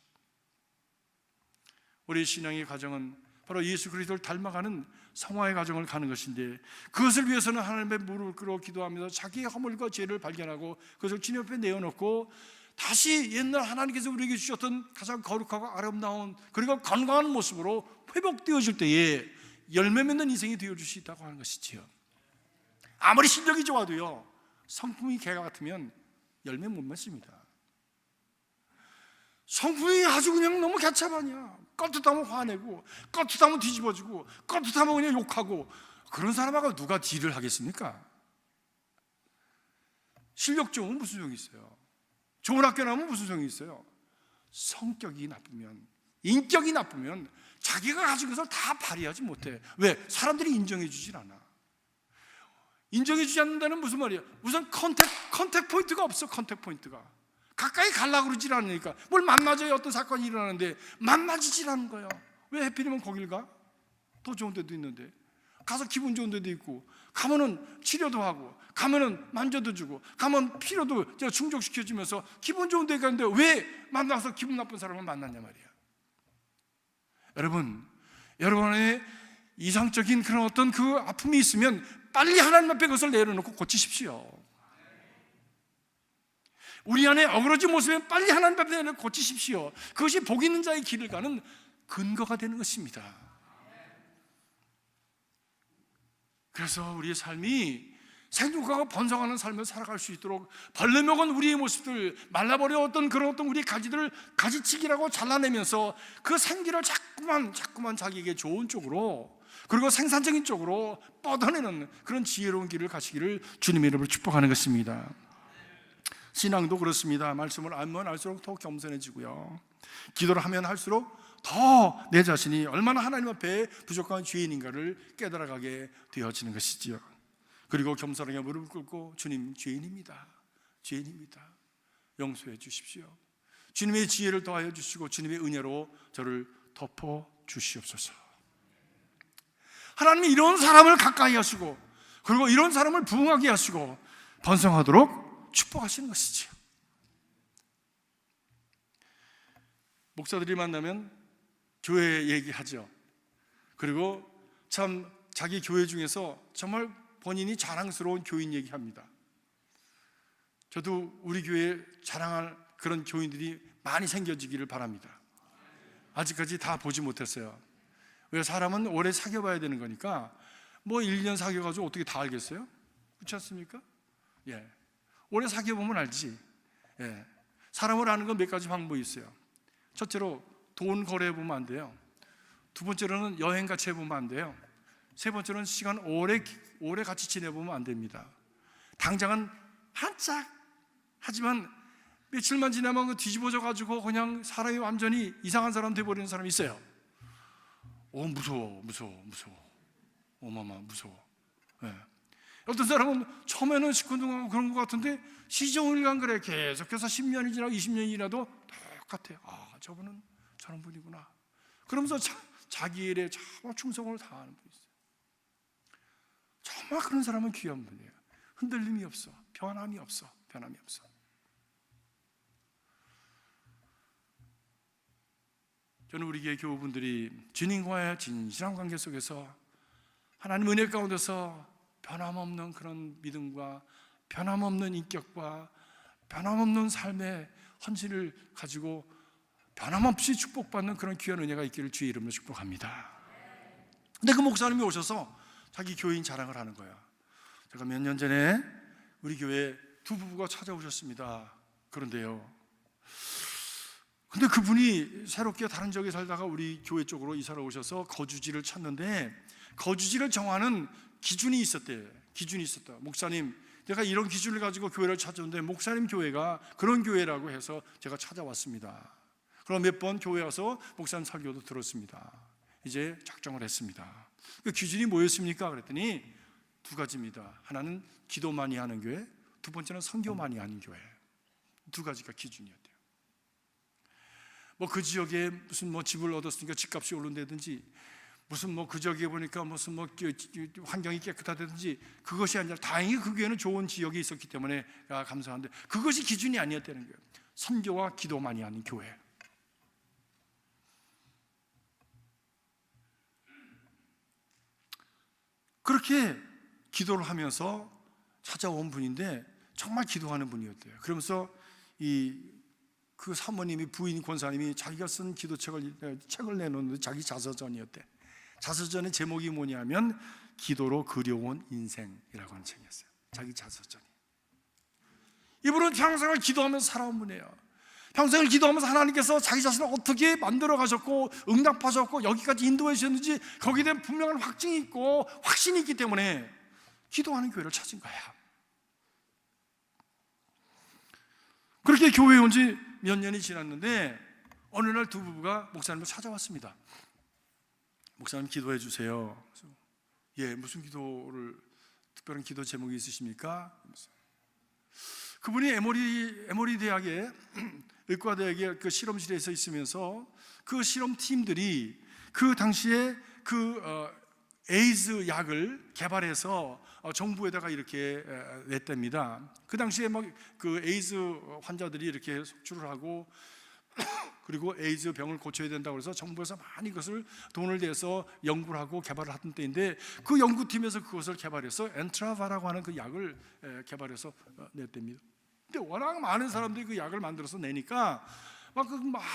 우리 신앙의 과정은 바로 예수 그리스도를 닮아가는 성화의 과정을 가는 것인데, 그것을 위해서는 하나님의 무릎을 꿇어 기도하면서 자기의 허물과 죄를 발견하고 그것을 주님 앞에 내어놓고 다시 옛날 하나님께서 우리에게 주셨던 가장 거룩하고 아름다운 그리고 건강한 모습으로 회복되어질 때에 열매 맺는 인생이 되어줄 수 있다고 하는 것이지요. 아무리 실력이 좋아도요, 성품이 개가 같으면 열매 못 맺습니다. 성품이 아주 그냥 너무 개차반이야. 껐듯하면 화내고 껐듯하면 뒤집어지고 껐듯하면 그냥 욕하고, 그런 사람하고 누가 딜을 하겠습니까? 실력 좋으면 무슨 소용이 있어요? 좋은 학교 나오면 무슨 소용이 있어요? 성격이 나쁘면 인격이 나쁘면 자기가 가진 것을 다 발휘하지 못해. 왜? 사람들이 인정해 주질 않아. 인정해 주지 않는다는 무슨 말이야? 우선 컨택 포인트가 없어. 컨택 포인트가 가까이 가려고 그러질 않으니까. 뭘 만나줘야 어떤 사건이 일어나는데 만나지질 않은 거야. 왜 하필이면 거길 가? 더 좋은 데도 있는데. 가서 기분 좋은 데도 있고, 가면은 치료도 하고, 가면은 만져도 주고, 가면 피로도 충족시켜주면서 기분 좋은 데 가는데 왜 만나서 기분 나쁜 사람을 만났냐 말이야. 여러분, 여러분의 이상적인 그런 어떤 그 아픔이 있으면 빨리 하나님 앞에 그것을 내려놓고 고치십시오. 우리 안에 어그러진 모습은 빨리 하나님 앞에 내려놓고 고치십시오. 그것이 복 있는 자의 길을 가는 근거가 되는 것입니다. 그래서 우리의 삶이 생육하고 번성하는 삶을 살아갈 수 있도록 벌레 먹은 우리의 모습들, 말라버렸던 그런 어떤 우리의 가지들을 가지치기라고 잘라내면서 그 생기를 자꾸만 자기에게 좋은 쪽으로, 그리고 생산적인 쪽으로 뻗어내는 그런 지혜로운 길을 가시기를 주님의 이름으로 축복하는 것입니다. 신앙도 그렇습니다. 말씀을 알면 알수록 더 겸손해지고요, 기도를 하면 할수록 더 내 자신이 얼마나 하나님 앞에 부족한 죄인인가를 깨달아가게 되어지는 것이지요. 그리고 겸손하게 무릎을 꿇고 주님, 죄인입니다. 용서해 주십시오. 주님의 지혜를 더하여 주시고 주님의 은혜로 저를 덮어 주시옵소서. 하나님이 이런 사람을 가까이 하시고, 그리고 이런 사람을 부흥하게 하시고 번성하도록 축복하시는 것이지요. 목사들이 만나면 교회 얘기하죠. 그리고 참 자기 교회 중에서 정말 본인이 자랑스러운 교인 얘기합니다. 저도 우리 교회에 자랑할 그런 교인들이 많이 생겨지기를 바랍니다. 아직까지 다 보지 못했어요. 왜? 사람은 오래 사귀어봐야 되는 거니까. 뭐 1년 사귀어가지고 어떻게 다 알겠어요? 그렇지 않습니까? 예, 오래 사귀어보면 알지. 예, 사람을 아는 건 몇 가지 방법이 있어요. 첫째로 돈 거래해보면 안 돼요. 두 번째로는 여행 같이 해보면 안 돼요. 세 번째로는 시간 오래 같이 지내보면 안 됩니다. 당장은 한짝 하지만 며칠만 지나면 뒤집어져가지고 그냥 사람이 완전히 이상한 사람 돼버리는 사람이 있어요. 무서워. 어마마 무서워. 네. 어떤 사람은 처음에는 시큰둥하고 그런 것 같은데 시종일관 그래. 계속해서 10년이 지나고 20년이 지나도 똑같아요. 저분은 저런 분이구나. 그러면서 자기 일에 정말 충성을 다하는 분이 있어요. 정말 그런 사람은 귀한 분이에요. 흔들림이 없어. 변함이 없어. 저는 우리 교회 교우분들이 주님과의 진실한 관계 속에서 하나님 은혜 가운데서 변함없는 그런 믿음과 변함없는 인격과 변함없는 삶의 헌신을 가지고 변함없이 축복받는 그런 귀한 은혜가 있기를 주의 이름으로 축복합니다. 근데 그 목사님이 오셔서 자기 교인 자랑을 하는 거야. 제가 몇 년 전에 우리 교회에 두 부부가 찾아오셨습니다. 그런데요, 근데 그분이 새롭게 다른 지역에 살다가 우리 교회 쪽으로 이사를 오셔서 거주지를 찾는데 거주지를 정하는 기준이 있었대요. 목사님, 내가 이런 기준을 가지고 교회를 찾았는데 목사님 교회가 그런 교회라고 해서 제가 찾아왔습니다. 그럼 몇 번 교회 와서 목사님 설교도 들었습니다. 이제 작정을 했습니다. 그 기준이 뭐였습니까? 그랬더니 두 가지입니다. 하나는 기도 많이 하는 교회, 두 번째는 선교 많이 하는 교회. 두 가지가 기준이었대요. 그 지역에 무슨 집을 얻었으니까 집값이 오른다든지, 무슨 그 지역에 보니까 무슨 환경이 깨끗하다든지, 그것이 아니라 다행히 그 교회는 좋은 지역에 있었기 때문에 감사한데 그것이 기준이 아니었다는 거예요. 선교와 기도 많이 하는 교회. 그렇게 기도를 하면서 찾아온 분인데 정말 기도하는 분이었대요. 그러면서 그 사모님이, 부인 권사님이 자기가 쓴 책을 내놓는데 자기 자서전이었대. 자서전의 제목이 뭐냐면 기도로 그려온 인생이라고 하는 책이었어요. 자기 자서전이. 이분은 평생을 기도하면서 살아온 분이에요. 평생을 기도하면서 하나님께서 자기 자신을 어떻게 만들어 가셨고 응답하셨고 여기까지 인도해 주셨는지 거기에 대한 분명한 확증이 있고 확신이 있기 때문에 기도하는 교회를 찾은 거야. 그렇게 교회에 온 지 몇 년이 지났는데 어느 날 두 부부가 목사님을 찾아왔습니다. 목사님 기도해 주세요. 그래서, 예, 무슨 기도를, 특별한 기도 제목이 있으십니까? 그분이 에모리 대학의 의과대학의 그 실험실에서 있으면서 그 실험팀들이 그 당시에 에이즈 약을 개발해서 정부에다가 이렇게 냈답니다. 그 당시에 막 그 에이즈 환자들이 이렇게 속출을 하고 그리고 에이즈 병을 고쳐야 된다고 해서 정부에서 많이 그것을 돈을 내서 연구를 하고 개발을 하던 때인데, 그 연구팀에서 그것을 개발해서 엔트라바라고 하는 그 약을 개발해서 냈답니다. 근데 워낙 많은 사람들이 그 약을 만들어서 내니까 막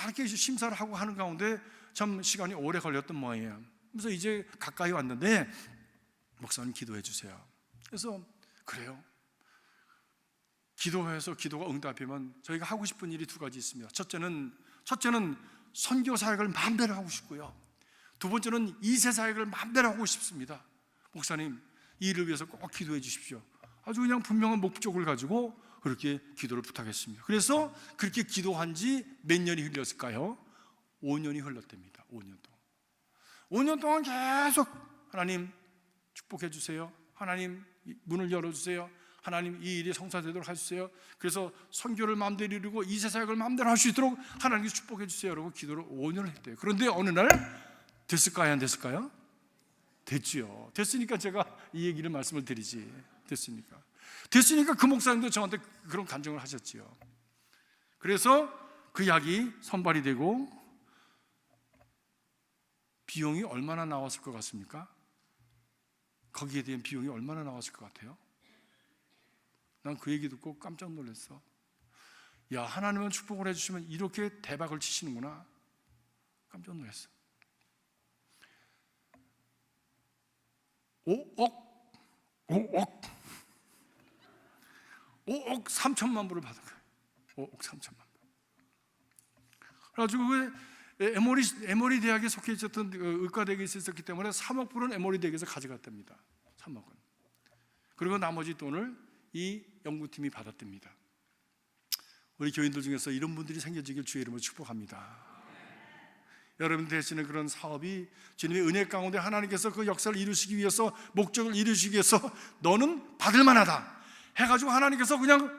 이렇게 심사를 하고 하는 가운데 참 시간이 오래 걸렸던 모양이에요. 그래서 이제 가까이 왔는데 목사님 기도해 주세요. 그래서 그래요. 기도해서 기도가 응답이면 저희가 하고 싶은 일이 두 가지 있습니다. 첫째는 선교 사역을 마음대로 하고 싶고요. 두 번째는 2세 사역을 마음대로 하고 싶습니다. 목사님, 이 일을 위해서 꼭 기도해 주십시오. 아주 그냥 분명한 목적을 가지고 그렇게 기도를 부탁했습니다. 그래서 그렇게 기도한 지 몇 년이 흘렀을까요? 5년이 흘렀답니다. 5년 동안 계속 하나님 축복해 주세요. 하나님 문을 열어주세요. 하나님 이 일이 성사되도록 해주세요. 그래서 선교를 마음대로 이루고 2세 사역을 마음대로 할 수 있도록 하나님께 축복해 주세요 라고 기도를 5년을 했대요. 그런데 어느 날 됐을까요? 안 됐을까요? 됐지요. 됐으니까 제가 이 얘기를 말씀을 드리지. 됐으니까 그 목사님도 저한테 그런 간증을 하셨지요. 그래서 그 약이 선발이 되고 비용이 얼마나 나왔을 것 같습니까? 거기에 대한 비용이 얼마나 나왔을 것 같아요? 난 그 얘기 듣고 깜짝 놀랐어. 야, 하나님은 축복을 해주시면 이렇게 대박을 치시는구나. 깜짝 놀랐어. 5억 3천만 불을 받은 거예요. 5억 3천만 불. 그래가지고 에모리 대학에 속해 있었던 의과대학에 있었기 때문에 3억 불은 에모리 대학에서 가져갔답니다. 3억은. 그리고 나머지 돈을 이 연구팀이 받았답니다. 우리 교인들 중에서 이런 분들이 생겨지길 주의 이름으로 축복합니다. 여러분 되시는 그런 사업이 주님의 은혜 가운데 하나님께서 그 역사를 이루시기 위해서, 목적을 이루시기 위해서 너는 받을 만하다 해가지고 하나님께서 그냥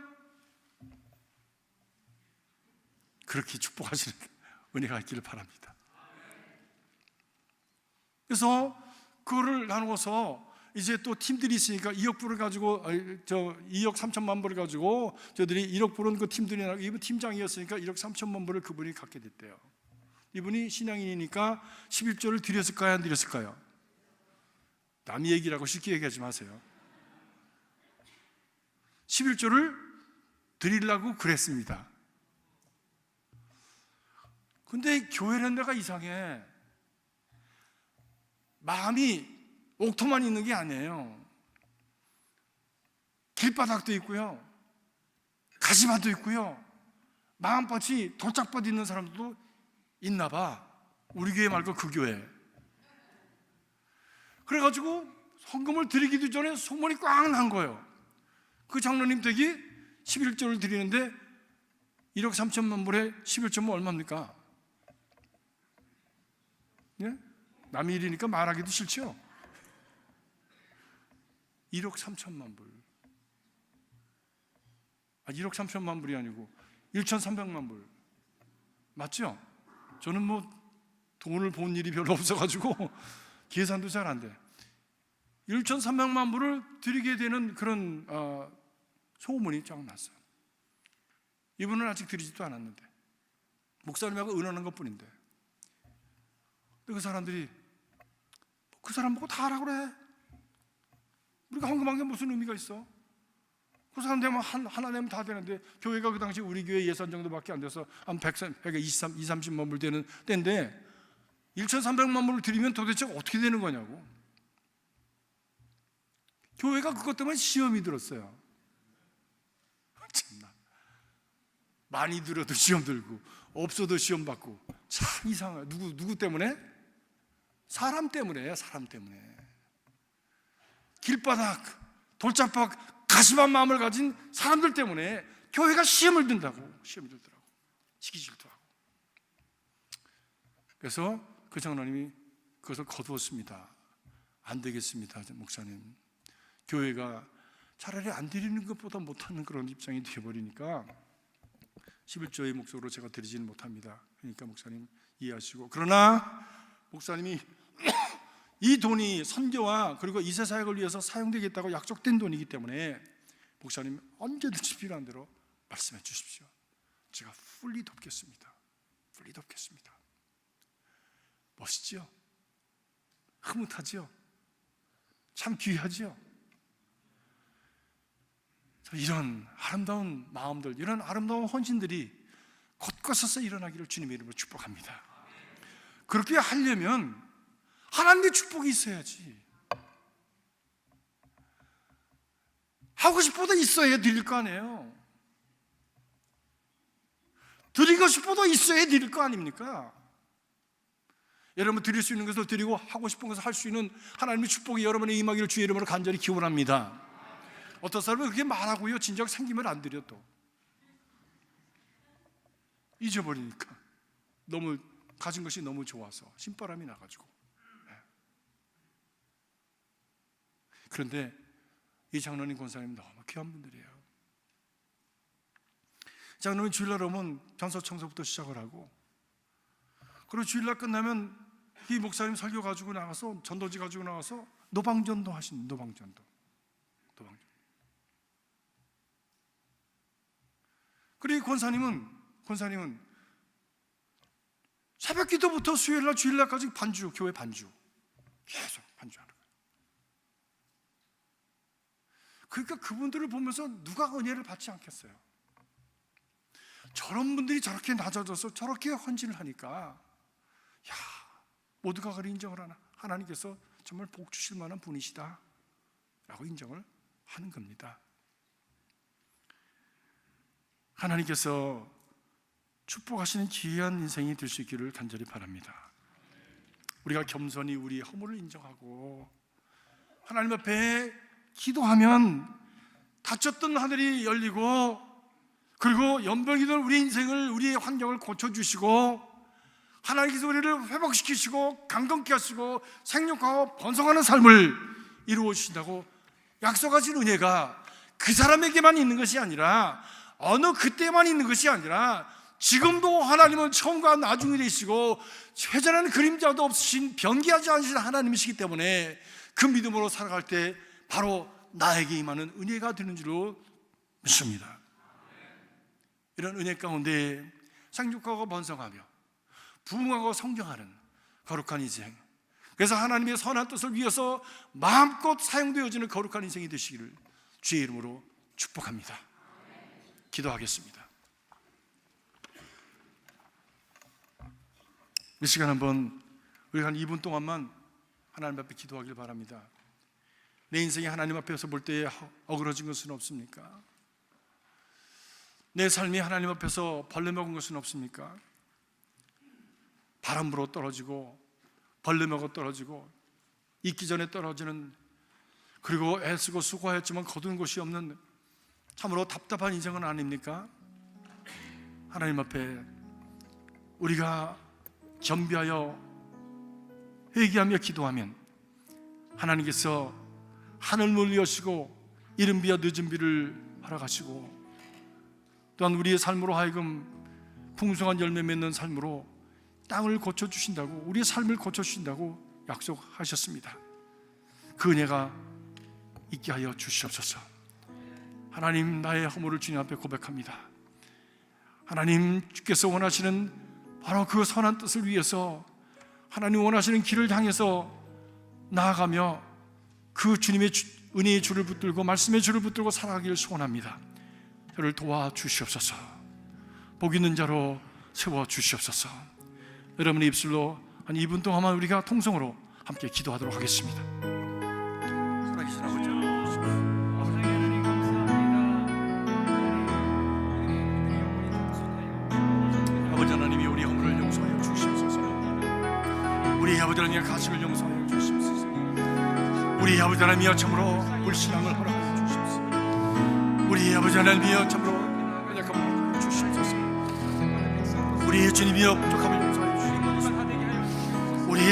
그렇게 축복하시는 은혜가 있기를 바랍니다. 그래서 그거를 나누어서 이제 또 팀들이 있으니까 2억 불을 가지고 2억 3천만 불을 가지고 저들이 1억 불은 그 팀들이 나고, 이분 팀장이었으니까 1억 3천만 불을 그분이 갖게 됐대요. 이분이 신앙인이니까 11조를 드렸을까요? 안 드렸을까요? 남 얘기라고 쉽게 얘기하지 마세요. 11조를 드리려고 그랬습니다. 근데 교회는 내가 이상해. 마음이 옥토만 있는 게 아니에요. 길바닥도 있고요, 가시밭도 있고요, 마음밭이 돌짝밭 있는 사람들도 있나 봐. 우리 교회 말고 그 교회. 그래가지고 헌금을 드리기도 전에 소문이 꽉 난 거예요. 그 장로님 댁이 11조를 드리는데 1억 3천만 불에 11조면 얼마입니까? 예? 남의 일이니까 말하기도 싫죠. 1억 3천만 불. 1억 3천만 불이 아니고 1,300만 불. 맞죠? 저는 뭐 돈을 본 일이 별로 없어가지고 계산도 잘 안 돼. 1,300만 불을 드리게 되는 그런 소문이 쫙 났어요. 이분은 아직 드리지도 않았는데, 목사님하고 의논한 것 뿐인데. 그 사람들이 그 사람 보고 다 하라 그래. 우리가 헌금한 게 무슨 의미가 있어? 그 사람 되면 하나 내면 다 되는데, 교회가 그 당시 우리 교회 예산 정도밖에 안 돼서 한 130만 불 되는 때인데 1,300만 불을 드리면 도대체 어떻게 되는 거냐고. 교회가 그것 때문에 시험이 들었어요. 참나. 많이 들어도 시험 들고 없어도 시험 받고 참 이상해. 누구 때문에? 사람 때문에. 길바닥, 돌짝박, 가시밭 마음을 가진 사람들 때문에 교회가 시험을 들더라고. 시기질도 하고. 그래서 그 장로님이 그것을 거두었습니다. 안 되겠습니다, 목사님. 교회가 차라리 안 드리는 것보다 못하는 그런 입장이 되어버리니까 11조의 목적으로 제가 드리지는 못합니다. 그러니까 목사님 이해하시고, 그러나 목사님이 이 돈이 선교와 그리고 이세 사역을 위해서 사용되겠다고 약속된 돈이기 때문에 목사님 언제든지 필요한 대로 말씀해 주십시오. 제가 풀리 돕겠습니다. 풀리 돕겠습니다. 멋있지요? 흐뭇하지요? 참 귀하지요? 이런 아름다운 마음들, 이런 아름다운 헌신들이 곳곳에서 일어나기를 주님의 이름으로 축복합니다. 그렇게 하려면 하나님의 축복이 있어야지. 하고 싶어도 있어야 드릴 거 아니에요. 드리고 싶어도 있어야 드릴 거 아닙니까? 여러분 드릴 수 있는 것을 드리고 하고 싶은 것을 할 수 있는 하나님의 축복이 여러분의 임하기를 주의 이름으로 간절히 기원합니다. 어떤 사람은 그렇게 말하고요, 진작 생기면 안 드려. 또 잊어버리니까, 너무 가진 것이 너무 좋아서 신바람이 나가지고. 그런데 이 장로님 권사님 너무 귀한 분들이에요. 장로님 주일날 오면 전서 청소부터 시작을 하고, 그리고 주일날 끝나면 이 목사님 설교 가지고 나가서, 전도지 가지고 나가서 노방전도 하신, 노방전도. 그리고 권사님은 새벽 기도부터 수요일날 주일날까지 반주, 교회 반주 계속 반주하는 거예요. 그러니까 그분들을 보면서 누가 은혜를 받지 않겠어요? 저런 분들이 저렇게 낮아져서 저렇게 헌신을 하니까, 야, 모두가 그를 인정을 하나, 하나님께서 정말 복 주실 만한 분이시다 라고 인정을 하는 겁니다. 하나님께서 축복하시는 귀한 인생이 될 수 있기를 간절히 바랍니다. 우리가 겸손히 우리의 허물을 인정하고 하나님 앞에 기도하면 닫혔던 하늘이 열리고, 그리고 연병이던 우리 인생을, 우리의 환경을 고쳐주시고, 하나님께서 우리를 회복시키시고 강건케 하시고 생육하고 번성하는 삶을 이루어 주신다고 약속하신 은혜가 그 사람에게만 있는 것이 아니라, 어느 그때만 있는 것이 아니라, 지금도 하나님은 처음과 나중이 되시고 회전하는 그림자도 없으신, 변기하지 않으신 하나님이시기 때문에 그 믿음으로 살아갈 때 바로 나에게 임하는 은혜가 되는 줄로 믿습니다. 이런 은혜 가운데 생육하고 번성하며 부흥하고 성장하는 거룩한 인생, 그래서 하나님의 선한 뜻을 위해서 마음껏 사용되어지는 거룩한 인생이 되시기를 주의 이름으로 축복합니다. 기도하겠습니다. 이 시간 한번 우리가 한 2분 동안만 하나님 앞에 기도하길 바랍니다. 내 인생이 하나님 앞에서 볼 때에 어그러진 것은 없습니까? 내 삶이 하나님 앞에서 벌레 먹은 것은 없습니까? 바람 불어 떨어지고 벌레 먹어 떨어지고 익기 전에 떨어지는, 그리고 애쓰고 수고하였지만 거둔 것이 없는 참으로 답답한 인생은 아닙니까? 하나님 앞에 우리가 겸비하여 회개하며 기도하면 하나님께서 하늘문을 여시고 이른 비와 늦은 비를 허락하시고, 또한 우리의 삶으로 하여금 풍성한 열매 맺는 삶으로 땅을 고쳐주신다고, 우리의 삶을 고쳐주신다고 약속하셨습니다. 그 은혜가 있게 하여 주시옵소서. 하나님, 나의 허물을 주님 앞에 고백합니다. 하나님, 주께서 원하시는 바로 그 선한 뜻을 위해서 하나님 원하시는 길을 향해서 나아가며 그 주님의 은혜의 줄을 붙들고 말씀의 줄을 붙들고 살아가기를 소원합니다. 저를 도와주시옵소서. 복 있는 자로 세워주시옵소서. 여러분의 입술로 한 2분 동안만 우리가 통성으로 함께 기도하도록 하겠습니다. 살아계신 아버지 하나님 감사합니다. 아버지 하나님이 우리 허물을 용서하여 주시옵소서. 우리 아버지 하나님의 가식을 용서하여 주시옵소서. 우리 아버지 하나님이여 참으로 불신앙을 허락하여 주시옵소서. 우리 아버지 하나님이여 참으로 연약함을 허락하여 주시옵소서. 우리의 주님이여 부족함을 용서하여 주시옵소서.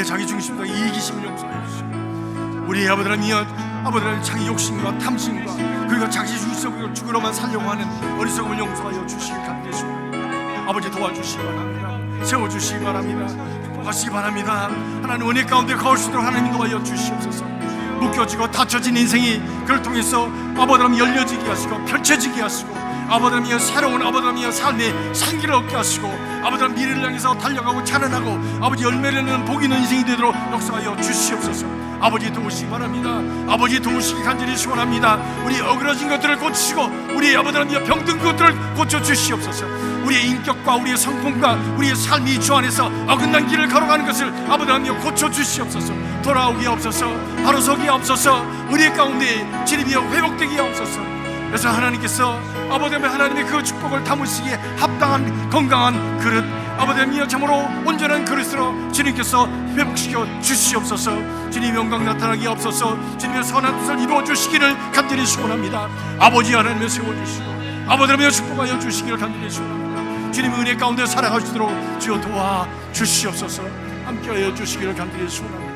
우리의 자기 중심과 이기심을 용서하여 주시고, 우리의 아버지 하나님 자기 욕심과 탐심과 그리고 자기 중심으로 죽으러만 살려고 하는 어리석음을 용서하여 주시기 감사합니다. 아버지 도와주시기 바랍니다. 세워주시기 바랍니다. 축복하시기 바랍니다. 하나님 은혜 가운데 거할 수 있도록 하나님 도와여 주시옵소서. 묶여지고 닫혀진 인생이 그를 통해서 아버지 하나님 열려지게 하시고 펼쳐지게 하시고, 아버지 하나님 새로운 아버지 하나님 삶의 생기를 얻게 하시고, 아버지 하나님 미래를 향해서 달려가고 찬란하고 아버지 열매를 내는 복 있는 인생이 되도록 역사하여 주시옵소서. 아버지 도우시기 바랍니다. 아버지 도우시기 간절히 소원합니다. 우리 어그러진 것들을 고치시고 우리 아버지 하나님 병든 것들을 고쳐주시옵소서. 우리의 인격과 우리의 성품과 우리의 삶이 주 안에서 어긋난 길을 걸어가는 것을 아버지 하나님 고쳐주시옵소서. 돌아오기 없어서 바로 서기 없어서 우리 가운데 진입이 회복되기 없어서. 그래서 하나님께서 아버지 하나님의 그 축복을 담으시기에 합당한 건강한 그릇, 아버지 하나님 참으로 온전한 그릇으로 주님께서 회복시켜 주시옵소서. 주님의 영광 나타나기 없어서 주님의 선한 뜻을 이루어 주시기를 간절히 소원합니다. 아버지 하나님을 세워주시고 아버지 하나님의 축복하여 주시기를 간절히 소원합니다. 주님의 은혜 가운데 살아갈 수 있도록 주여 도와 주시옵소서. 함께하여 주시기를 간절히 소원합니다.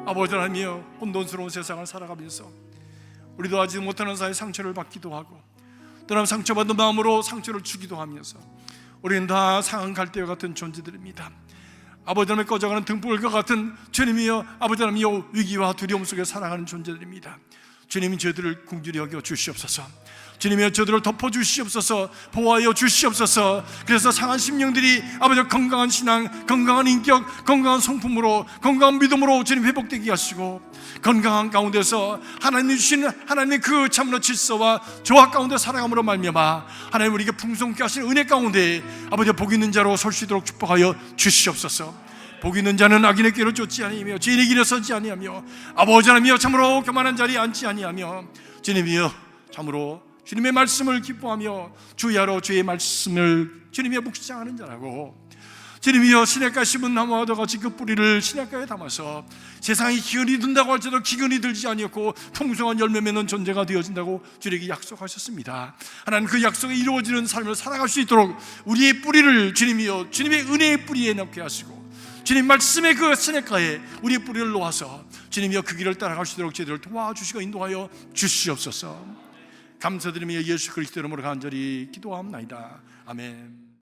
아버지 하나님이여, 혼돈스러운 세상을 살아가면서 우리도 아직 못하는 사이에 상처를 받기도 하고 또는 상처받은 마음으로 상처를 주기도 하면서 우리는 다 상한 갈대와 같은 존재들입니다. 아버지 하나님의 꺼져가는 등불과 같은 주님이여, 아버지 하나님이여, 위기와 두려움 속에 살아가는 존재들입니다. 주님이 저희들을 긍휼히 여겨 주시옵소서. 주님이여 저들을 덮어주시옵소서. 보호하여 주시옵소서. 그래서 상한 심령들이 아버지 건강한 신앙, 건강한 인격, 건강한 성품으로, 건강한 믿음으로 주님 회복되게 하시고, 건강한 가운데서 하나님이 주시는 하나님의 그 참으로 질서와 조화 가운데 살아감으로 말미암아 하나님 우리에게 풍성케 하시는 은혜 가운데 아버지 복 있는 자로 설 수 있도록 축복하여 주시옵소서. 복 있는 자는 악인의 길을 쫓지 아니하며 죄인의 길에 서지 아니하며 아버지 하나님이여 참으로 교만한 자리에 앉지 아니하며 주님이여 참으로 주님의 말씀을 기뻐하며 주야로 주의 말씀을 주님이여 묵상하는 자라고, 주님이여 시냇가에 심은 나무와 같이 그 뿌리를 시냇가에 담아서 세상이 기근이 든다고 할지라도 기근이 들지 아니었고 풍성한 열매 맺는 존재가 되어진다고 주님에게 약속하셨습니다. 하나님 그 약속이 이루어지는 삶을 살아갈 수 있도록 우리의 뿌리를 주님이여 주님의 은혜의 뿌리에 넣게 하시고 주님 말씀의 그 시냇가에 우리의 뿌리를 놓아서 주님이여 그 길을 따라갈 수 있도록 저희들을 도와주시고 인도하여 주시옵소서. 감사드리며 예수 그리스도 이름으로 간절히 기도합나이다. 아멘.